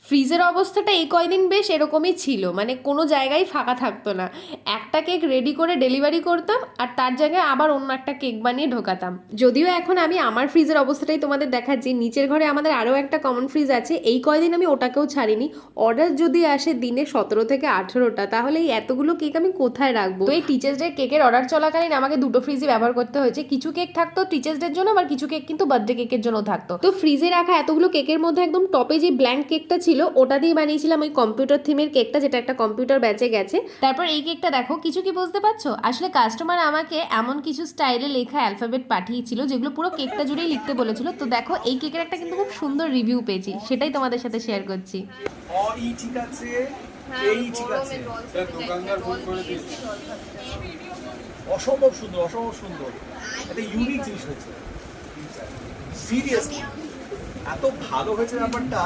ফ্রিজের অবস্থাটা এই কয়দিন বেশ এরকমই ছিল, মানে কোনো জায়গায় ফাঁকা থাকতো না। একটা কেক রেডি করে ডেলিভারি করতাম আর তার জায়গায় আবার অন্য একটা কেক বানিয়ে ঢোকাতাম। যদিও এখন আমি আমার ফ্রিজের অবস্থাটাই তোমাদের দেখাচ্ছি। নিচের ঘরে আমাদের আরও একটা কমন ফ্রিজ আছে, এই কয়দিন আমি ওটাকেও ছাড়িনি। অর্ডার যদি আসে দিনে 17 থেকে 18টা, তাহলে এই এতগুলো কেক আমি কোথায় রাখবো? তো এই টিচার্স ডে কেকের অর্ডার চলাকালীন আমাকে দুটো ফ্রিজই ব্যবহার করতে হয়েছে। কিছু কেক থাকতো টিচার্স ডের জন্য, আবার কিছু কেক কিন্তু বার্থডে কেকের জন্য থাকতো। তো ফ্রিজে রাখা এতগুলো কেকের মধ্যে একদম টপে যে ব্ল্যাঙ্ক কেকটা ছিল ওটা দিয়ে বানিয়েছিলাম ওই কম্পিউটার থিমের কেকটা, যেটা একটা কম্পিউটার ব্যাচে গেছে। তারপর এই কেকটা দেখো, কিছু কি বুঝতে পারছো? আসলে কাস্টমার আমাকে এমন কিছু স্টাইলে লেখা অ্যালফাবেট পাঠিয়েছিল যেগুলো পুরো কেকটা জুড়েই লিখতে বলেছিল। তো দেখো এই কেকের একটা কিন্তু খুব সুন্দর রিভিউ পেয়েছি, সেটাই তোমাদের সাথে শেয়ার করছি। ঠিক আছে, এই ঠিক আছে, দোকানদার ফোন করে দিয়েছে। অসম্ভব সুন্দর, অসম্ভব সুন্দর, একটা ইউনিক জিনিস হয়েছে। সিরিয়াসলি এত ভালো হয়েছে ব্যাপারটা।